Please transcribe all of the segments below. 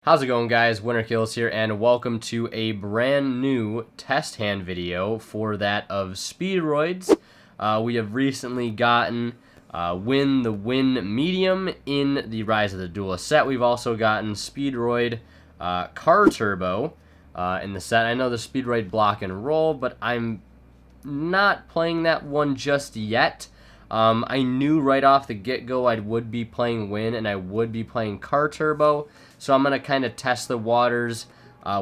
How's it going, guys? Winter Kills here, and welcome to a brand new test hand video for that of Speedroids. We have recently gotten Win the Win Medium in the Rise of the Duelist set. We've also gotten Speedroid Car Turbo in the set. I know the Speedroid Block and Roll, but I'm not playing that one just yet. I knew right off the get-go I would be playing Win and I would be playing Car Turbo, so I'm going to kind of test the waters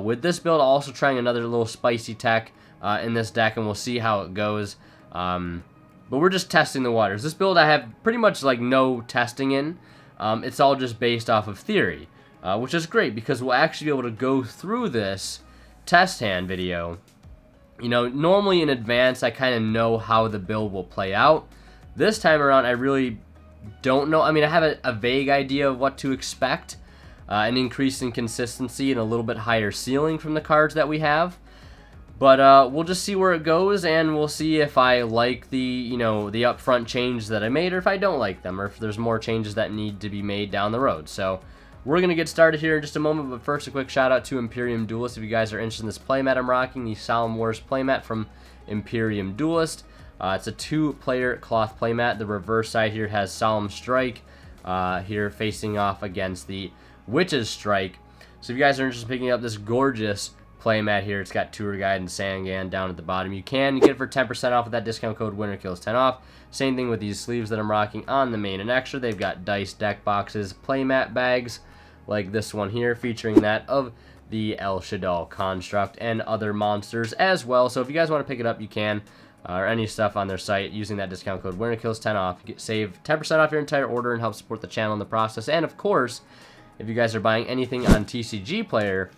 with this build, also trying another little spicy tech in this deck, and we'll see how it goes. But we're just testing the waters. This build I have pretty much like no testing in. It's all just based off of theory, which is great because we'll actually be able to go through this test hand video. You know, normally in advance I kind of know how the build will play out. This time around I really don't know. I mean, I have a vague idea of what to expect. An increase in consistency and a little bit higher ceiling from the cards that we have. But we'll just see where it goes, and we'll see if I like the upfront changes that I made, or if I don't like them, or if there's more changes that need to be made down the road. So we're going to get started here in just a moment, but first a quick shout out to Imperium Duelist. If you guys are interested in this playmat I'm rocking, the Solemn Wars playmat from Imperium Duelist. It's a 2-player cloth playmat. The reverse side here has Solemn Strike here facing off against the Witch's Strike. So if you guys are interested in picking up this gorgeous playmat here, it's got Tour Guide and Sangan down at the bottom. You get it for 10% off with that discount code WinterKills10off. Same thing with these sleeves that I'm rocking on the main and extra. They've got dice deck boxes, playmat bags like this one here, featuring that of the El Shadal construct and other monsters as well. So if you guys want to pick it up, you can. Or any stuff on their site using that discount code WinterKills10off. Save 10% off your entire order and help support the channel in the process. And of course, if you guys are buying anything on TCG Player,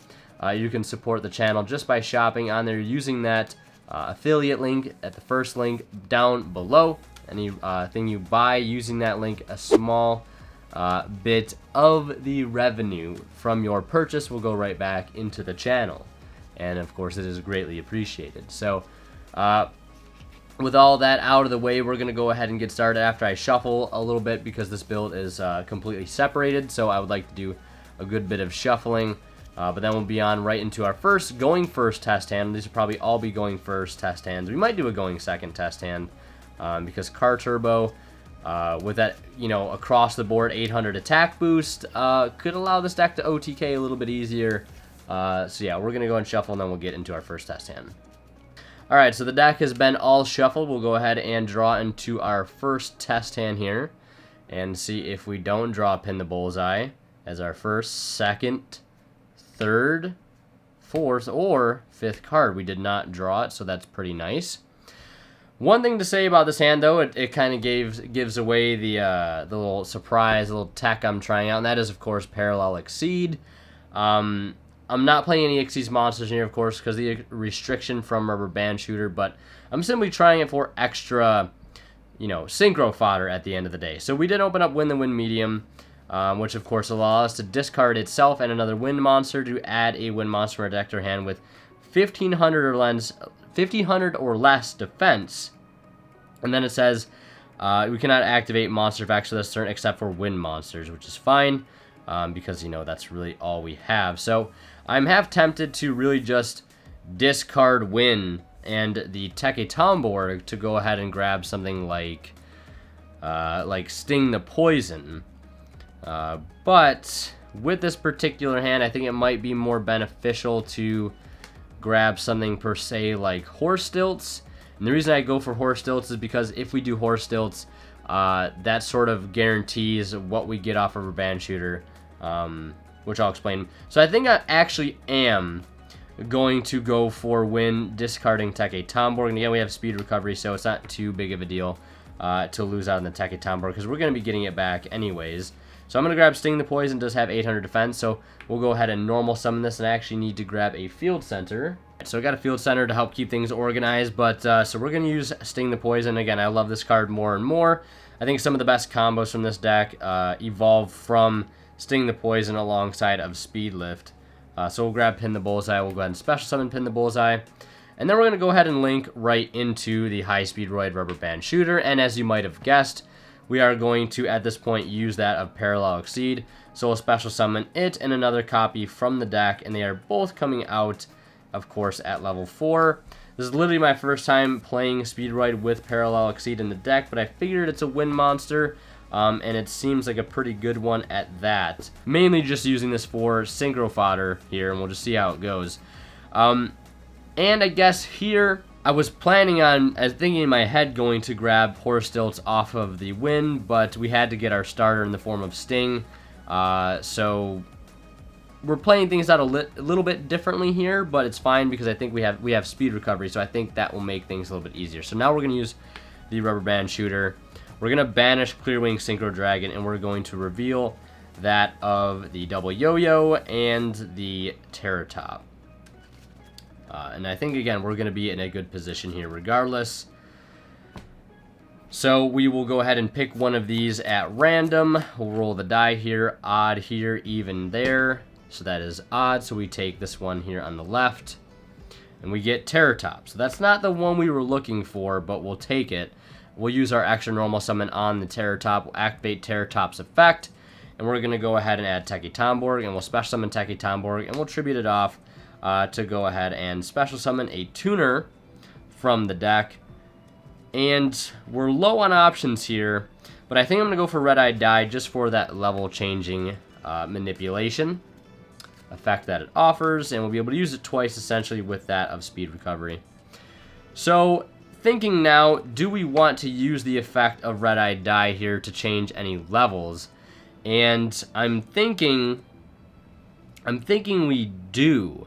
you can support the channel just by shopping on there using that affiliate link at the first link down below. Any thing you buy using that link, a small bit of the revenue from your purchase will go right back into the channel. And of course, it is greatly appreciated. So, with all that out of the way, we're going to go ahead and get started after I shuffle a little bit because this build is completely separated, so I would like to do a good bit of shuffling, but then we'll be on right into our going first test hand. These will probably all be going first test hands. We might do a going second test hand because Car Turbo, with that, across the board 800 attack boost, could allow this deck to OTK a little bit easier. So yeah, we're going to go and shuffle, and then we'll get into our first test hand. Alright, so the deck has been all shuffled. We'll go ahead and draw into our first test hand here and see if we don't draw Pin the Bullseye as our first, second, third, fourth, or fifth card. We did not draw it, so that's pretty nice. One thing to say about this hand, though, it kind of gives away the little surprise, the little tech I'm trying out, and that is, of course, Parallel Exceed. I'm not playing any Xyz monsters here, of course, because of the restriction from Rubber Band Shooter, but I'm simply trying it for extra, synchro fodder at the end of the day. So we did open up Win the Win Medium, which, of course, allows us to discard itself and another Wind monster to add a Wind monster from our deck to our hand with 1,500 or less defense. And then it says we cannot activate monster effects for this turn except for Wind monsters, which is fine. Because, that's really all we have. So I'm half tempted to really just discard Win and the Teketombor to go ahead and grab something like Sting the Poison. But with this particular hand, I think it might be more beneficial to grab something per se like Horse Stilts. And the reason I go for Horse Stilts is because if we do Horse Stilts, that sort of guarantees what we get off of a Band Shooter, which I'll explain. So I think I actually am going to go for Win, discarding Teketombor. And again, we have Speed Recovery, so it's not too big of a deal to lose out on the Teketombor, because we're going to be getting it back anyways. So I'm going to grab Sting the Poison, does have 800 defense, so we'll go ahead and normal summon this, and I actually need to grab a Field Center. So I got a Field Center to help keep things organized, but so we're going to use Sting the Poison. Again, I love this card more and more. I think some of the best combos from this deck evolve from Sting the Poison alongside of Speed Lift. So we'll grab Pin the Bullseye. We'll go ahead and special summon Pin the Bullseye. And then we're going to go ahead and link right into the High Speedroid Rubber Band Shooter. And as you might have guessed, we are going to, at this point, use that of Parallel Exceed. So we'll special summon it and another copy from the deck, and they are both coming out, of course, at level 4. This is literally my first time playing Speedroid with Parallel Exceed in the deck, but I figured it's a win monster, and it seems like a pretty good one at that. Mainly just using this for synchro fodder here, and we'll just see how it goes. And I guess here, I was planning on, I was thinking in my head, going to grab Horror Stilts off of the win, but we had to get our starter in the form of Sting. So we're playing things out a little bit differently here, but it's fine because I think we have speed recovery, so I think that will make things a little bit easier. So now we're going to use the Rubber Band Shooter. We're going to banish Clearwing Synchro Dragon, and we're going to reveal that of the Double Yo-Yo and the Terratop. And I think, again, we're going to be in a good position here regardless. So we will go ahead and pick one of these at random. We'll roll the die here, odd here, even there. So that is odd, so we take this one here on the left. And we get Terratop. So that's not the one we were looking for, but we'll take it. We'll use our extra normal summon on the Terratop. We'll activate Terratop's effect. And we're going to go ahead and add Techie Tomborg, and we'll special summon Techie Tomborg, and we'll tribute it off to go ahead and special summon a tuner from the deck. And we're low on options here, but I think I'm going to go for Red Eye Die just for that level changing manipulation effect that it offers, and we'll be able to use it twice essentially with that of speed recovery. So thinking now, do we want to use the effect of Red Eye Die here to change any levels? And I'm thinking we do.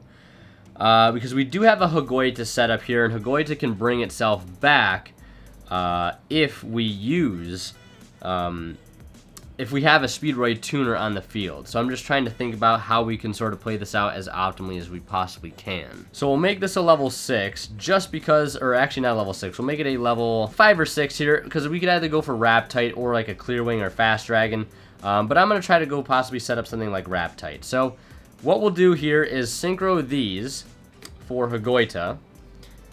Because we do have a Hagoita set up here, and Hagoita can bring itself back if we use, if we have a Speedroid tuner on the field. So I'm just trying to think about how we can sort of play this out as optimally as we possibly can. So we'll make this a level 6 just because, or actually not level 6, we'll make it a level 5 or 6 here, because we could either go for Raptite or like a Clearwing or Fast Dragon. But I'm going to try to go possibly set up something like Raptite. So what we'll do here is synchro these for Hagoita,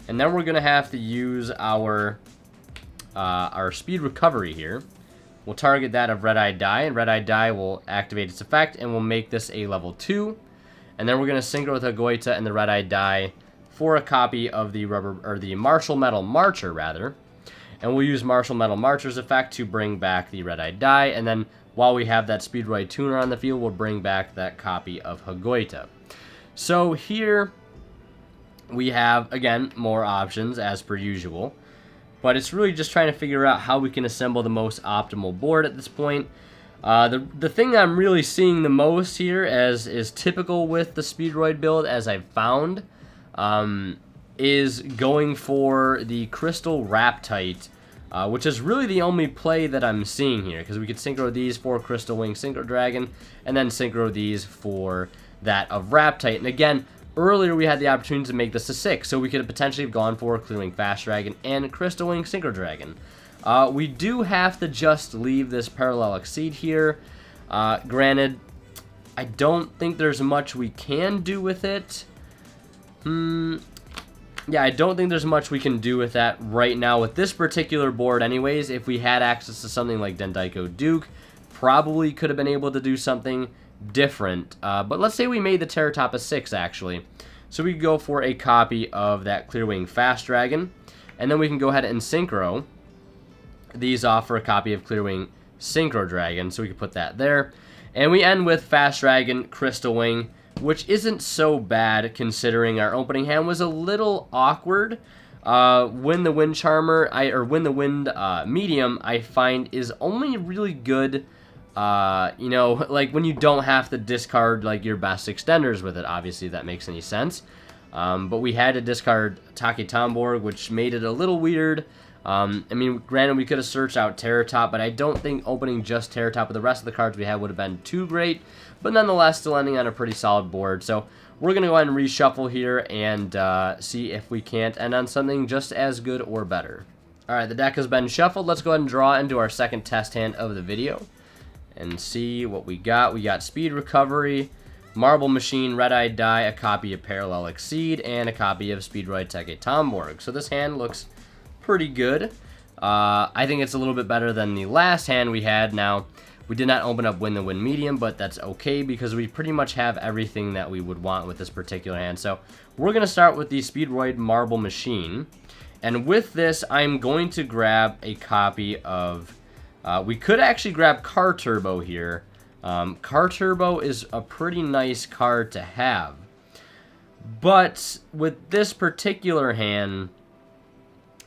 and then we're going to have to use our speed recovery here. We'll target that of Red Eye Die, and Red Eye Die will activate its effect, and we'll make this a level 2. And then we're going to synchro with Hagoita and the Red Eye Die for a copy of the the Martial Metal Marcher, rather. And we'll use Martial Metal Marcher's effect to bring back the Red Eye Die, and then while we have that Speedroid tuner on the field, we'll bring back that copy of Hagoita. So here we have, again, more options as per usual. But it's really just trying to figure out how we can assemble the most optimal board at this point. The thing I'm really seeing the most here, as is typical with the Speedroid build, as I've found, is going for the Crystal Raptite, which is really the only play that I'm seeing here, because we could synchro these for Crystal Wing Synchro Dragon, and then synchro these for that of Raptite. And again, earlier we had the opportunity to make this a 6, so we could have potentially have gone for Clearwing Fast Dragon and Crystal Wing Synchro Dragon. We do have to just leave this Parallel Exceed here. Granted, I don't think there's much we can do with it. Yeah, I don't think there's much we can do with that right now with this particular board anyways. If we had access to something like Dendaiko Duke, probably could have been able to do something different. But let's say we made the Terratop a 6, actually. So we could go for a copy of that Clearwing Fast Dragon, and then we can go ahead and synchro these off for a copy of Clearwing Synchro Dragon, so we can put that there. And we end with Fast Dragon, Crystal Wing, which isn't so bad considering our opening hand was a little awkward. When the Wind Charmer, when the Wind Medium, I find is only really good, you know, like when you don't have to discard like your best extenders with it. Obviously, if that makes any sense. But we had to discard Techie Tomborg, which made it a little weird. I mean, granted, we could have searched out Terratop, but I don't think opening just Terratop with the rest of the cards we had would have been too great. But nonetheless, still ending on a pretty solid board. So we're going to go ahead and reshuffle here and see if we can't end on something just as good or better. Alright, the deck has been shuffled. Let's go ahead and draw into our second test hand of the video and see what we got. We got Speed Recovery, Marble Machine, Red Eye Die, a copy of Parallel Exceed, and a copy of Speedroid Techie Tomborg. So this hand looks pretty good. I think it's a little bit better than the last hand we had. Now, we did not open up Win the Win Medium, but that's okay because we pretty much have everything that we would want with this particular hand. So we're going to start with the Speedroid Marble Machine. And with this, I'm going to grab a copy of... we could actually grab Car Turbo here. Car Turbo is a pretty nice card to have. But with this particular hand,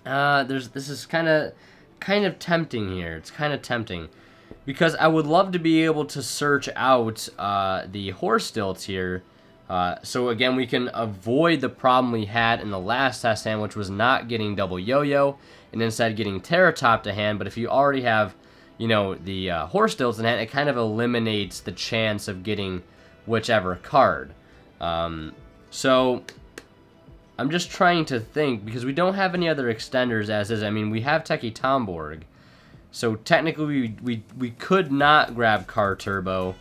this is kind of tempting here. It's kind of tempting because I would love to be able to search out the horse stilts here. So again, we can avoid the problem we had in the last test hand, which was not getting double yo-yo and instead getting Terratop to hand. But if you already have, you know, the horse stilts in hand, it kind of eliminates the chance of getting whichever card. So I'm just trying to think, because we don't have any other extenders as is. I mean, we have Techie Tomborg, so technically we could not grab Car Turbo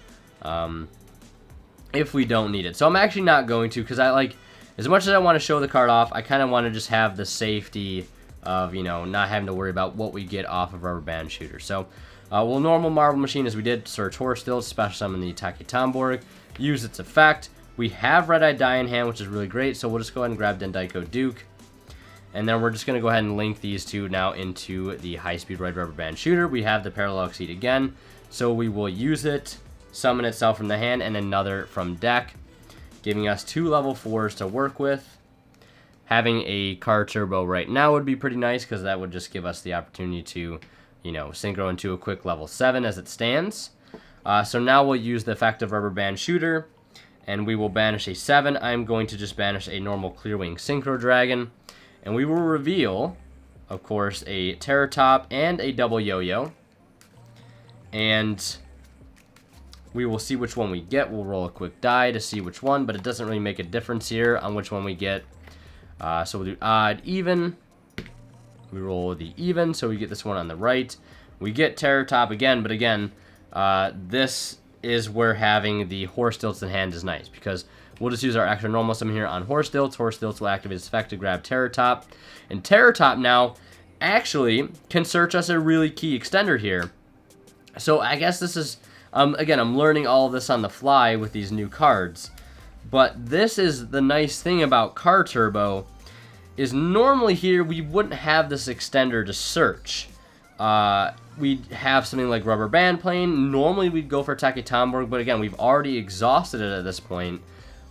if we don't need it. So I'm actually not going to, because I like, as much as I want to show the card off, I kind of want to just have the safety of, you know, not having to worry about what we get off of Rubber Band Shooter. So we'll normal Marble Machine as we did, search horse stilts, special summon the Techie Tomborg, use its effect. We have Red Eye Die in hand, which is really great, so we'll just go ahead and grab Dendaiko Duke. And then we're just going to go ahead and link these two now into the High Speedroid Rubber Band Shooter. We have the Parallel Exceed again, so we will use it, summon itself from the hand, and another from deck, giving us 2 level 4s to work with. Having a Car Turbo right now would be pretty nice, because that would just give us the opportunity to, you know, synchro into a quick level 7 as it stands. So now we'll use the effect of Rubber Band Shooter, and we will banish a 7. I'm going to just banish a normal Clearwing Synchro Dragon. And we will reveal, of course, a Terratop and a double yo-yo. And we will see which one we get. We'll roll a quick die to see which one, but it doesn't really make a difference here on which one we get. So we'll do odd, even. We roll the even, so we get this one on the right. We get Terratop again, but again, this is where having the horse stilts in hand is nice, because we'll just use our extra normal summon here on horse stilts. Horse stilts will activate its effect to grab Terratop, and Terratop now actually can search us a really key extender here. So I guess this is, again, I'm learning all of this on the fly with these new cards, but this is the nice thing about Car Turbo, is normally here we wouldn't have this extender to search. We'd have something like Rubber Band Plane. Normally we'd go for Techie Tomborg, but again, we've already exhausted it at this point.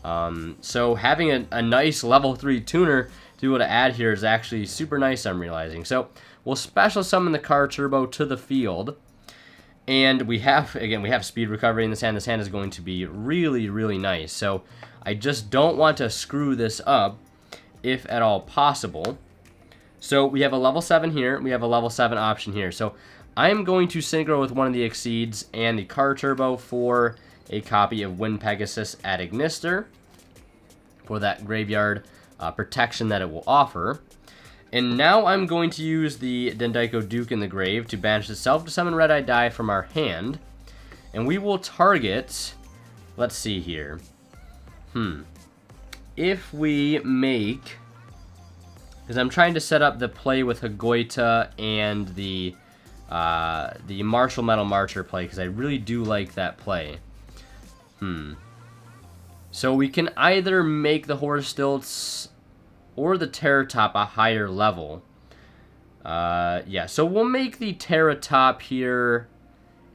So having a nice level 3 tuner to be able to add here is actually super nice, I'm realizing. So we'll special summon the Car Turbo to the field. And we have, again, we have Speed Recovery in this hand. This hand is going to be really, really nice. So I just don't want to screw this up, if at all possible. So we have a level 7 here. We have a level 7 option here. So I'm going to synchro with one of the Exceeds and the Car Turbo for a copy of Wind Pegasus at Ignister for that graveyard protection that it will offer. And now I'm going to use the Dendaiko Duke in the grave to banish itself to summon Red Eye Die from our hand. And we will target, let's see here. If we make, because I'm trying to set up the play with Hagoita and the Martial Metal Marcher play, because I really do like that play. So we can either make the Horse Stilts or the Terratop a higher level. Yeah, so we'll make the Terratop here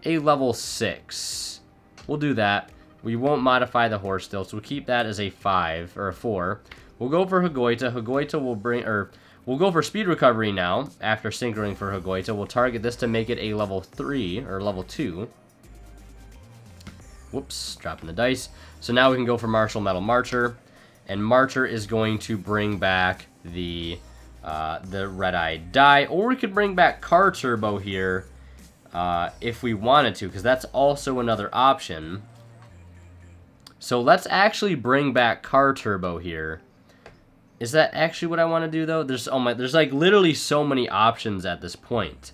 a level 6. We'll do that. We won't modify the Horse Stilts. We'll keep that as a 5 or a 4. We'll go for Hagoita. Hagoita will bring, or we'll go for Speed Recovery now after synchroning for Hagoita. We'll target this to make it a level 3 or level 2. Whoops, dropping the dice. So now we can go for Martial Metal Marcher, and Marcher is going to bring back the Red Eye Die, or we could bring back Car Turbo here if we wanted to, because that's also another option. So let's actually bring back Car Turbo here. Is that actually what I want to do though? There's there's like literally so many options at this point.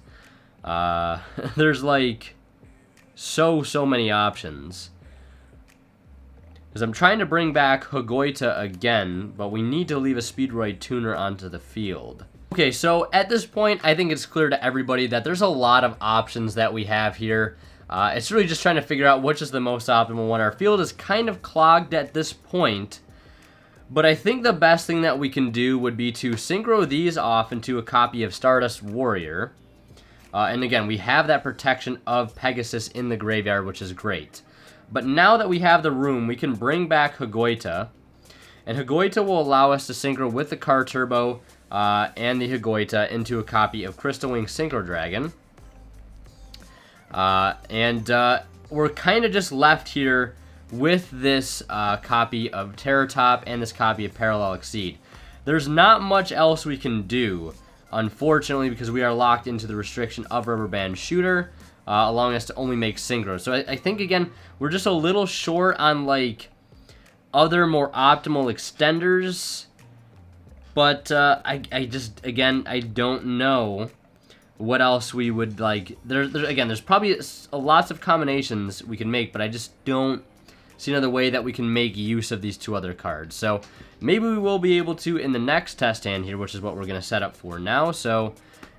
There's like so many options. Because I'm trying to bring back Hagoita again, but we need to leave a Speedroid tuner onto the field. Okay, so at this point, I think it's clear to everybody that there's a lot of options that we have here. It's really just trying to figure out which is the most optimal one. Our field is kind of clogged at this point, but I think the best thing that we can do would be to synchro these off into a copy of Stardust Warrior. And again, we have that protection of Pegasus in the graveyard, which is great. But now that we have the room, we can bring back Higuita. And Higuita will allow us to synchro with the Car Turbo and the Higuita into a copy of Crystal Wing Synchro Dragon. We're kind of just left here with this copy of Terratop and this copy of Parallel Exceed. There's not much else we can do, unfortunately, because we are locked into the restriction of Rubber Band Shooter, allowing us to only make synchros. So I think, again, we're just a little short on, like, other more optimal extenders. But I just, again, I don't know what else we would, like, there's probably lots of combinations we can make, but I just don't see another way that we can make use of these two other cards. So maybe we will be able to in the next test hand here, which is what we're going to set up for now. So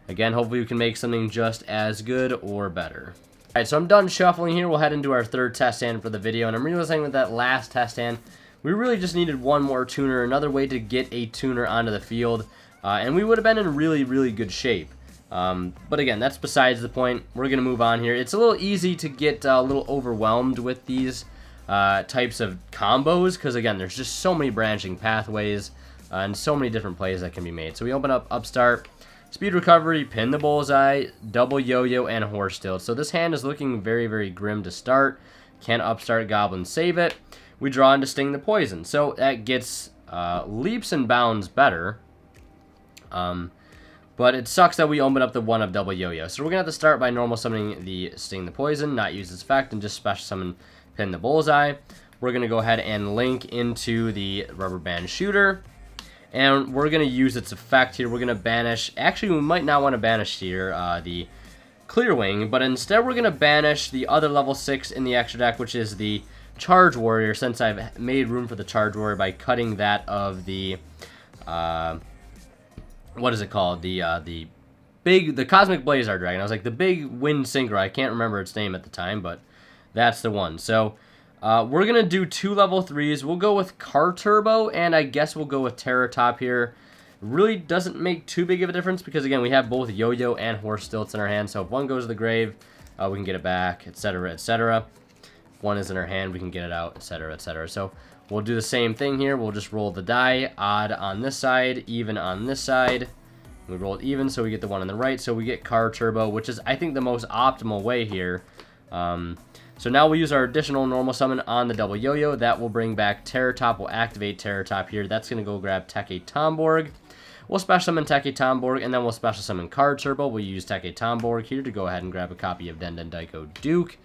again, hopefully we can make something just as good or better. Alright, so I'm done shuffling here. We'll head into our third test hand for the video, and I'm realizing with that last test hand, we really just needed one more tuner, another way to get a tuner onto the field, and we would have been in really, really good shape. But again, that's besides the point. We're going to move on here. It's a little easy to get a little overwhelmed with these types of combos, because again, there's just so many branching pathways and so many different plays that can be made. So we open up Upstart, Speed Recovery, Pin the Bullseye, Double Yo-Yo, and Horse Tilt. So this hand is looking very, very grim to start. Can Upstart Goblin save it? We draw into Sting the Poison. So that gets leaps and bounds better. But it sucks that we open up the one of Double Yo-Yo. So we're going to have to start by normal summoning the Sting the Poison, not use its effect, and just special summon Pin the Bullseye. We're going to go ahead and link into the Rubber Band Shooter. And we're going to use its effect here. We're going to banish... Actually, we might not want to banish here the Clear Wing, but instead we're going to banish the other level 6 in the extra deck, which is the Charge Warrior, since I've made room for the Charge Warrior by cutting that of the... what is it called? The Cosmic Blazar Dragon. I was like, the big wind synchro. I can't remember its name at the time, but that's the one. So we're going to do 2 level 3s. We'll go with Car Turbo, and I guess we'll go with Terratop here. Really doesn't make too big of a difference because, again, we have both Yo-Yo and Horse Stilts in our hand. So if one goes to the grave, we can get it back, etc., etc. If one is in our hand, we can get it out, etc., etc. So we'll do the same thing here. We'll just roll the die. Odd on this side, even on this side. We roll it even, so we get the one on the right. So we get Car Turbo, which is, I think, the most optimal way here. So now we'll use our additional normal summon on the Double Yo-Yo. That will bring back Terratop. We'll activate Terratop here. That's going to go grab Teke Tomborg. We'll special summon Teke Tomborg, and then we'll special summon Car Turbo. We'll use Teke Tomborg here to go ahead and grab a copy of Den Den Daiko Duke.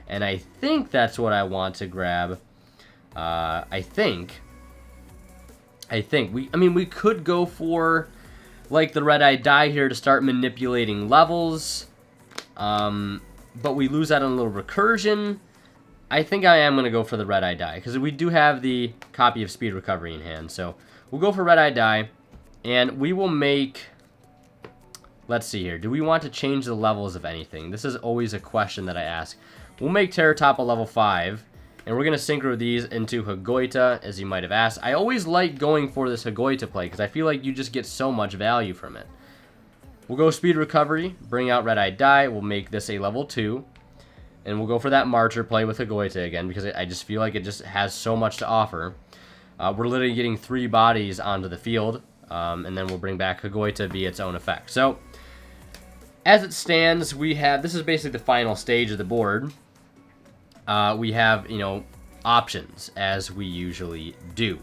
And I think that's what I want to grab. I think we could go for like the Red-Eye Die here to start manipulating levels, but we lose out on a little recursion. I think I am going to go for the Red-Eye Die because we do have the copy of Speed Recovery in hand. So we'll go for Red-Eye Die, and we will make, let's see here, do we want to change the levels of anything? This is always a question that I ask. We'll make Terratop a level 5. And we're going to synchro these into Higuita, as you might have asked. I always like going for this Higuita play, because I feel like you just get so much value from it. We'll go Speed Recovery, bring out Red-Eye Die, we'll make this a level 2. And we'll go for that Marcher play with Higuita again, because I just feel like it just has so much to offer. We're literally getting 3 bodies onto the field, and then we'll bring back Higuita via its own effect. So, as it stands, we have, this is basically the final stage of the board. We have, you know, options, as we usually do.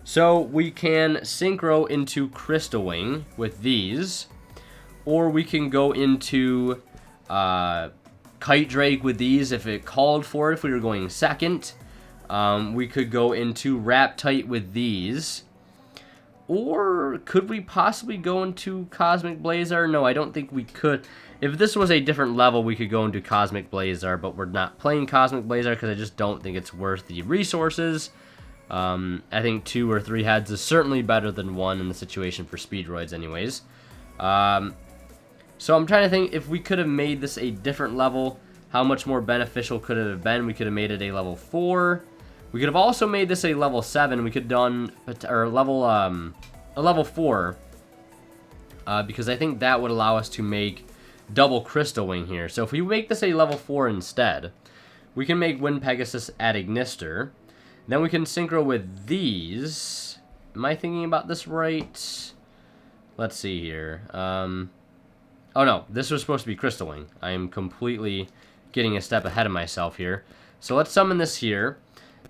So we can synchro into Crystal Wing with these, or we can go into Kite Drake with these if it called for it, if we were going second. We could go into Wrap Tight with these. Or could we possibly go into Cosmic Blazar? No, I don't think we could. If this was a different level, we could go into Cosmic Blazar, but we're not playing Cosmic Blazar because I just don't think it's worth the resources. I think 2 or 3 heads is certainly better than 1 in the situation for Speedroids anyways. So I'm trying to think if we could have made this a different level, how much more beneficial could it have been? We could have made it a level 4. We could have also made this a level 7. We could have done or a level 4 because I think that would allow us to make double Crystal Wing here. So if we make this a level 4 instead, we can make Wind Pegasus at Ignister. Then we can synchro with these. Am I thinking about this right? Let's see here. Oh no, this was supposed to be Crystal Wing. I am completely getting a step ahead of myself here. So let's summon this here.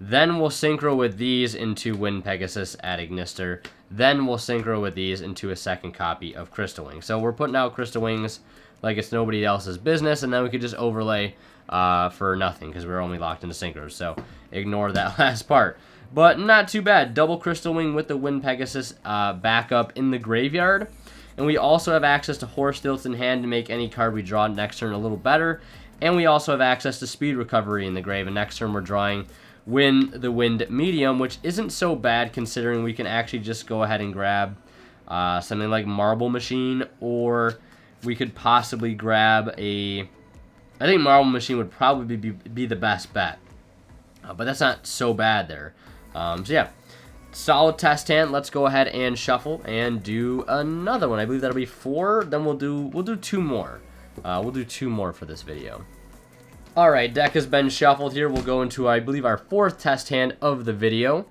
Then we'll synchro with these into Wind Pegasus at Ignister. Then we'll synchro with these into a second copy of Crystal Wing. So we're putting out Crystal Wings like it's nobody else's business, and then we could just overlay for nothing because we're only locked into synchros. So ignore that last part. But not too bad. Double Crystal Wing with the Wind Pegasus backup in the graveyard. And we also have access to Horse Stilts in hand to make any card we draw next turn a little better. And we also have access to Speed Recovery in the grave. And next turn we're drawing the Wind Medium, which isn't so bad considering we can actually just go ahead and grab something like Marble Machine. Or we could possibly grab a... I think Marble Machine would probably be the best bet. But that's not so bad there. So yeah. Solid test hand. Let's go ahead and shuffle and do another one. I believe that'll be 4. Then we'll do 2 more. We'll do 2 more for this video. All right, deck has been shuffled here. We'll go into, I believe, our 4th test hand of the video,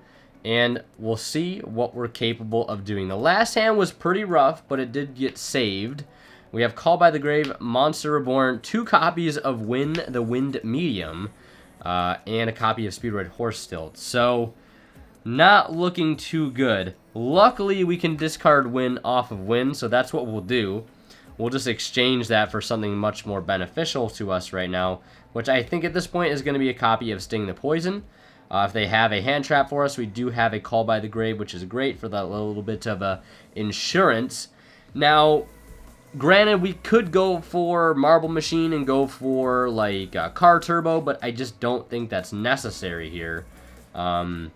and we'll see what we're capable of doing. The last hand was pretty rough, but it did get saved. We have Call by the Grave, Monster Reborn, 2 copies of Win the Wind Medium, and a copy of Speedroid Horse Stilt. So not looking too good. Luckily, we can discard Win off of Win, so that's what we'll do. We'll just exchange that for something much more beneficial to us right now, which I think at this point is going to be a copy of Sting the Poison. If they have a hand trap for us, we do have a Call by the Grave, which is great for that little bit of insurance. Now, granted, we could go for Marble Machine and go for like Car Turbo, but I just don't think that's necessary here. I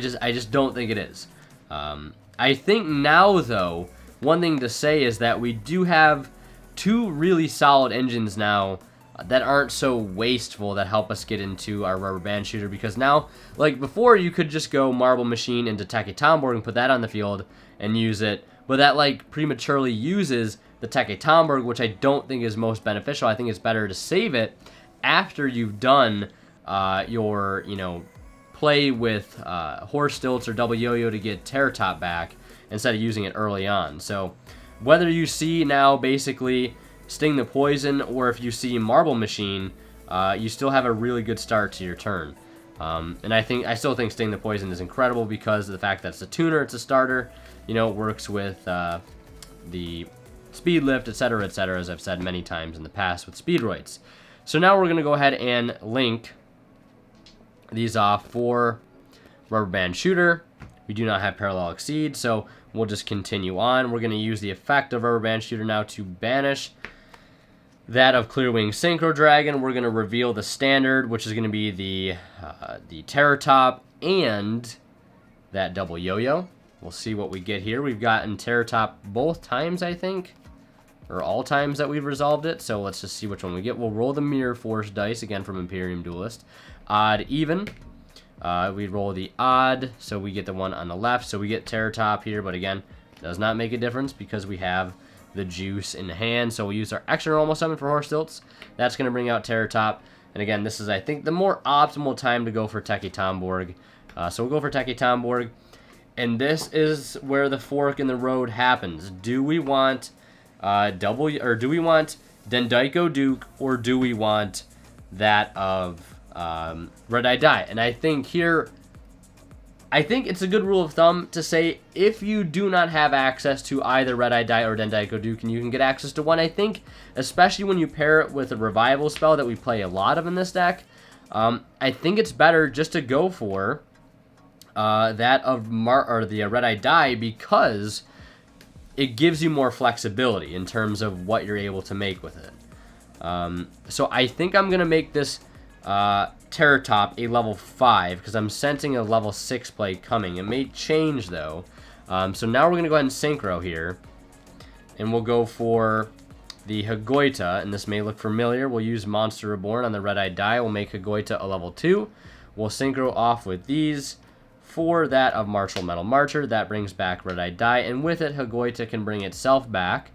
just don't think it is. I think now, though, one thing to say is that we do have 2 really solid engines now that aren't so wasteful that help us get into our rubber band shooter, because now, like before, you could just go Marble Machine into Teke Tomborg and put that on the field and use it, but that like prematurely uses the Teke Tomborg, which I don't think is most beneficial. I think it's better to save it after you've done your, play with Horse Stilts or Double Yo-Yo to get Terror Top back instead of using it early on. So whether you see now basically Sting the Poison or if you see Marble Machine, you still have a really good start to your turn. And I still think Sting the Poison is incredible because of the fact that it's a tuner, it's a starter, works with the speed lift, etc., as I've said many times in the past with Speedroids. So now we're going to go ahead and link these off for Rubber Band Shooter. We do not have Parallel Exceed, so we'll just continue on. We're going to use the effect of Rubber Band Shooter now to banish that of Clearwing Synchro Dragon. We're going to reveal the standard, which is going to be the Terror Top and that Double Yo-Yo. We'll see what we get here. We've gotten Terror Top both times, I think, or all times that we've resolved it. So let's just see which one we get. We'll roll the Mirror Force dice, again from Imperium Duelist. Odd, even. We roll the odd, so we get the one on the left. So we get Terror Top here, but again, does not make a difference because we have the juice in hand. So we'll use our extra normal summon for Horse Stilts. That's going to bring out Terror Top. And again, this is, I think, the more optimal time to go for Teke Tomborg. So we'll go for Teke Tomborg. And this is where the fork in the road happens. Do we want do we want Dendaiko Duke, or do we want that of Red Eye Die? And I think here, I think it's a good rule of thumb to say if you do not have access to either Red Eye Die or Dendaiko Duke, and you can get access to one, I think, especially when you pair it with a revival spell that we play a lot of in this deck, I think it's better just to go for that of the Red Eye Die, because it gives you more flexibility in terms of what you're able to make with it. So I think I'm going to make this Terror Top a level 5, because I'm sensing a level 6 play coming. It may change, though. So now we're going to go ahead and Synchro here. And we'll go for the Hagoita, and this may look familiar. We'll use Monster Reborn on the red-eyed die. We'll make Hagoita a level 2. We'll synchro off with these for that of Martial Metal Marcher. That brings back red-eyed die, and with it, Hagoita can bring itself back.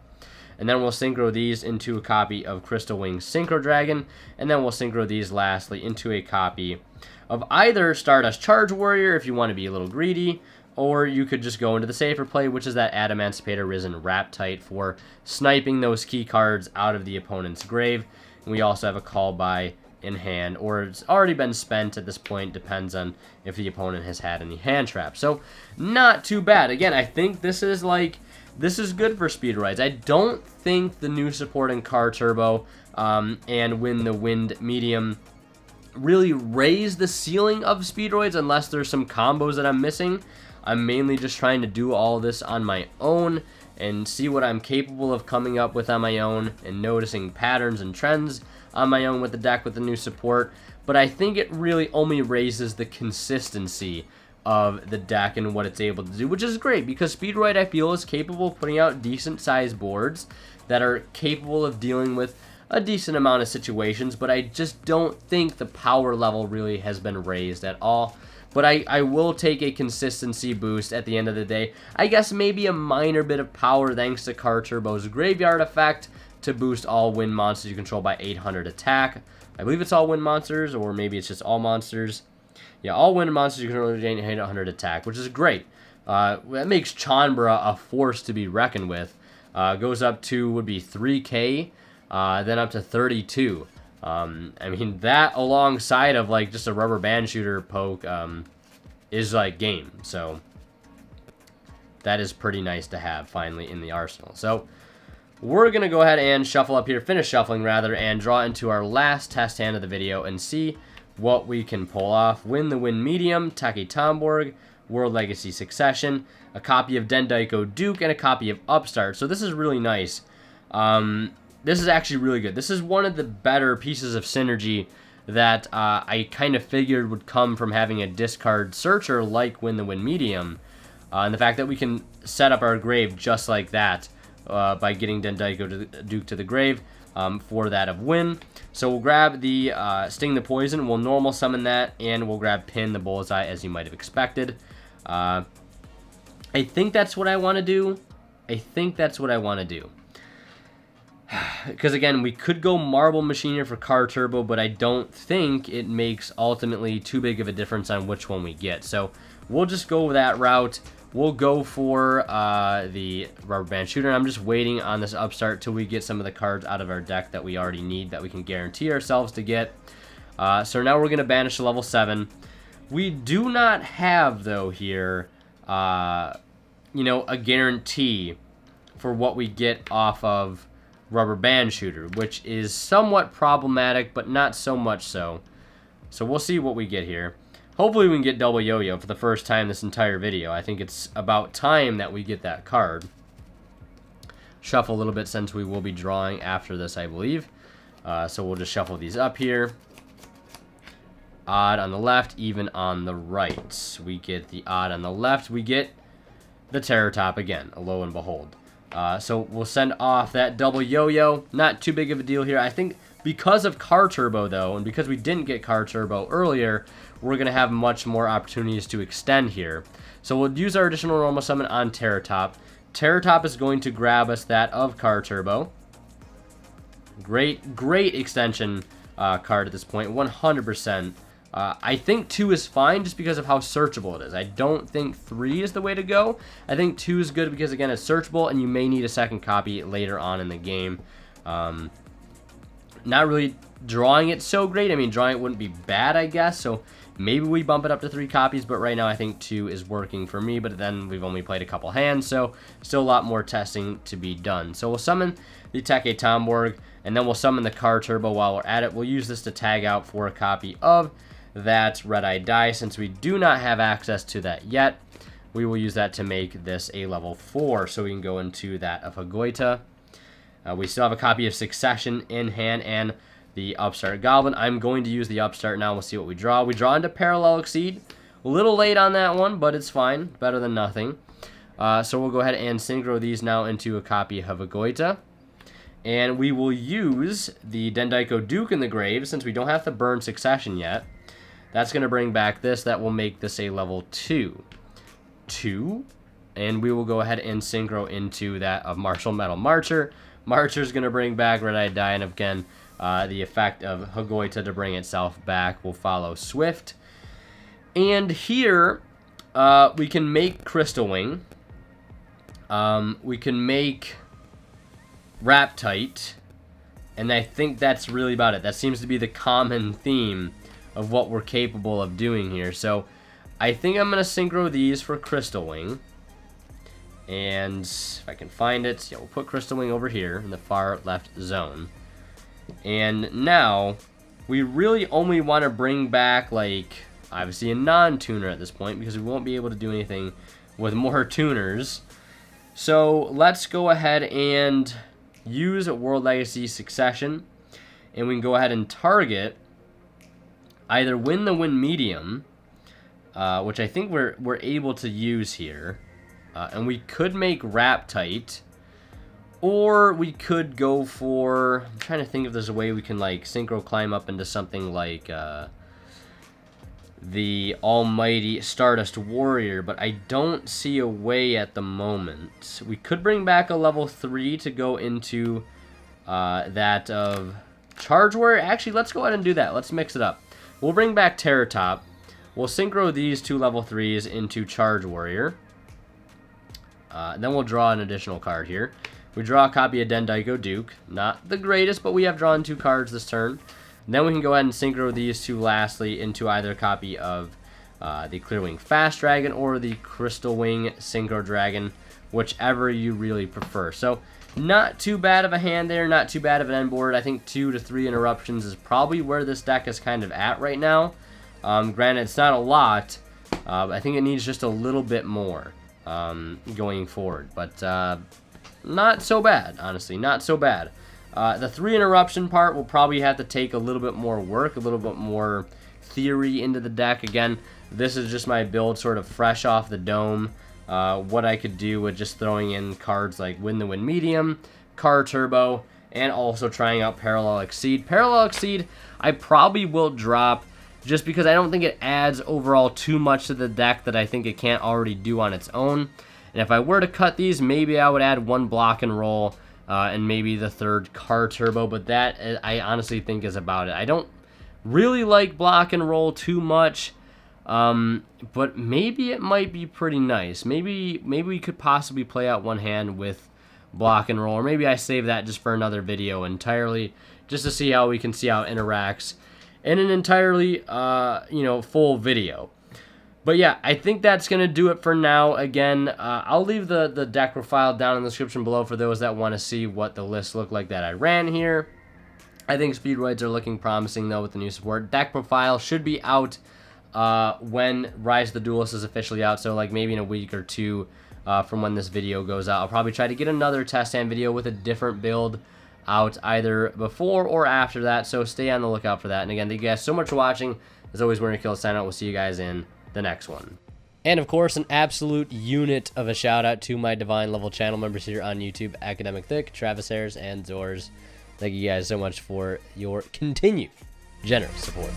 And then we'll synchro these into a copy of Crystal Wing Synchro Dragon, and then we'll synchro these lastly into a copy of either Stardust Charge Warrior if you want to be a little greedy, or you could just go into the safer play, which is that Adamancipator Risen Raptite for sniping those key cards out of the opponent's grave. And we also have a Call By in hand, or it's already been spent at this point, depends on if the opponent has had any hand traps. So not too bad. Again, I think this is good for Speedroids. I don't think the new support in Car Turbo and Win the Wind Medium really raise the ceiling of Speedroids unless there's some combos that I'm missing. I'm mainly just trying to do all this on my own and see what I'm capable of coming up with on my own and noticing patterns and trends on my own with the deck with the new support. But I think it really only raises the consistency of the deck and what it's able to do, which is great because Speedroid, I feel, is capable of putting out decent sized boards that are capable of dealing with a decent amount of situations, but I just don't think the power level really has been raised at all. But I will take a consistency boost at the end of the day. I guess maybe a minor bit of power thanks to Car Turbo's Graveyard effect to boost all wind monsters you control by 800 attack. I believe it's all wind monsters, or maybe it's just all monsters. Yeah, all wind monsters you control gain 800 attack, which is great. That makes Chanbara a force to be reckoned with. Goes up to, would be 3k, then up to 32. I mean, that alongside of like just a rubber band shooter poke is like game. So that is pretty nice to have finally in the arsenal. So we're going to go ahead and shuffle up here, finish shuffling rather, and draw into our last test hand of the video and see what we can pull off. Win the Wind Medium, Take Tomborg, World Legacy Succession, a copy of Dendaiko Duke, and a copy of Upstart. So this is really nice. This is actually really good. This is one of the better pieces of synergy that I kind of figured would come from having a discard searcher like Win the Wind Medium. And the fact that we can set up our grave just like that by getting Dendaiko Duke to the grave for that of Win. So we'll grab the Sting the Poison, we'll normal summon that, and we'll grab Pin the Bullseye as you might have expected. I think that's what I want to do. Because again, we could go Marble Machiner for Car Turbo, but I don't think it makes ultimately too big of a difference on which one we get. So we'll just go that route. We'll go for the Rubber Band Shooter. I'm just waiting on this Upstart till we get some of the cards out of our deck that we already need, that we can guarantee ourselves to get. So now we're going to banish to level 7. We do not have, though, here, a guarantee for what we get off of Rubber Band Shooter, which is somewhat problematic, but not so much so. So we'll see what we get here. Hopefully we can get double yo-yo for the first time this entire video. I think it's about time that we get that card. Shuffle a little bit since we will be drawing after this, I believe. So we'll just shuffle these up here. Odd on the left, even on the right. We get the odd on the left. We get the Terror Top again, lo and behold. So we'll send off that double yo-yo. Not too big of a deal here. I think because of Car Turbo, though, and because we didn't get Car Turbo earlier, we're going to have much more opportunities to extend here. So we'll use our additional normal summon on Terror Top. Terror Top is going to grab us that of Car Turbo. Great extension card at this point, 100%. I think 2 is fine just because of how searchable it is. I don't think 3 is the way to go. I think 2 is good because, again, it's searchable, and you may need a second copy later on in the game. Not really drawing it so great. I mean, drawing it wouldn't be bad, I guess, so maybe we bump it up to 3 copies, but right now I think 2 is working for me, but then we've only played a couple hands, so still a lot more testing to be done. So we'll summon the Take Tomborg, and then we'll summon the Car Turbo while we're at it. We'll use this to tag out for a copy of that red-eyed die. Since we do not have access to that yet, we will use that to make this a level 4, so we can go into that of Hagoita. We still have a copy of Succession in hand and the Upstart Goblin. I'm going to use the Upstart now. We'll see what we draw. We draw into Parallel Exceed. A little late on that one, but it's fine. Better than nothing. So we'll go ahead and synchro these now into a copy of Hagoita. And we will use the Dendaiko Duke in the grave, since we don't have to burn Succession yet. That's going to bring back this. That will make this a level 2. And we will go ahead and synchro into that of Martial Metal Marcher. Marcher's going to bring back Red-Eyed Die, and again, the effect of Hagoita to bring itself back will follow Swift. And here, we can make Crystal Wing. We can make Raptite. And I think that's really about it. That seems to be the common theme of what we're capable of doing here. So I think I'm going to synchro these for Crystal Wing. And if I can find it, yeah, we'll put Crystal Wing over here in the far left zone. And now, we really only want to bring back, like, obviously a non-tuner at this point, because we won't be able to do anything with more tuners. So let's go ahead and use World Legacy Succession. And we can go ahead and target either Win the Wind Medium, which I think we're able to use here. And we could make Raptite, or we could go for, I'm trying to think if there's a way we can like synchro climb up into something like the Almighty Stardust Warrior, but I don't see a way at the moment. We could bring back a level 3 to go into that of Charge Warrior. Actually, let's go ahead and do that. Let's mix it up. We'll bring back Terror Top. We'll synchro these 2 level 3s into Charge Warrior. Then we'll draw an additional card here. We draw a copy of Dendaiko Duke. Not the greatest, but we have drawn 2 cards this turn. Then we can go ahead and synchro these 2 lastly into either a copy of the Clearwing Fast Dragon or the Crystal Wing Synchro Dragon, whichever you really prefer. So not too bad of a hand there, not too bad of an end board. I think 2 to 3 interruptions is probably where this deck is kind of at right now. Granted, it's not a lot. I think it needs just a little bit more going forward, but not so bad, honestly, not so bad. The 3 interruption part will probably have to take a little bit more work, a little bit more theory into the deck. Again, this is just my build sort of fresh off the dome. What I could do with just throwing in cards like Win the Wind Medium, Car Turbo, and also trying out Parallel Exceed. Parallel Exceed I probably will drop just because I don't think it adds overall too much to the deck that I think it can't already do on its own. And if I were to cut these, maybe I would add 1 Block and Roll and maybe the 3rd Car Turbo, but that I honestly think is about it. I don't really like Block and Roll too much, but maybe it might be pretty nice. Maybe we could possibly play out 1 hand with Block and Roll, or maybe I save that just for another video entirely, just to see how we can see how it interacts in an entirely, full video. But yeah, I think that's going to do it for now. Again, I'll leave the deck profile down in the description below for those that want to see what the list looked like that I ran here. I think Speedroids are looking promising, though, with the new support. Deck profile should be out when Rise of the Duelist is officially out, so like maybe in a week or 2 from when this video goes out. I'll probably try to get another test hand video with a different build out either before or after that, so stay on the lookout for that. And again, thank you guys so much for watching. As always, we're going to kill a sign out. We'll see you guys in the next one. And of course, an absolute unit of a shout out to my Divine level channel members here on YouTube, Academic Thick, Travis Ayers, and Zors. Thank you guys so much for your continued generous support.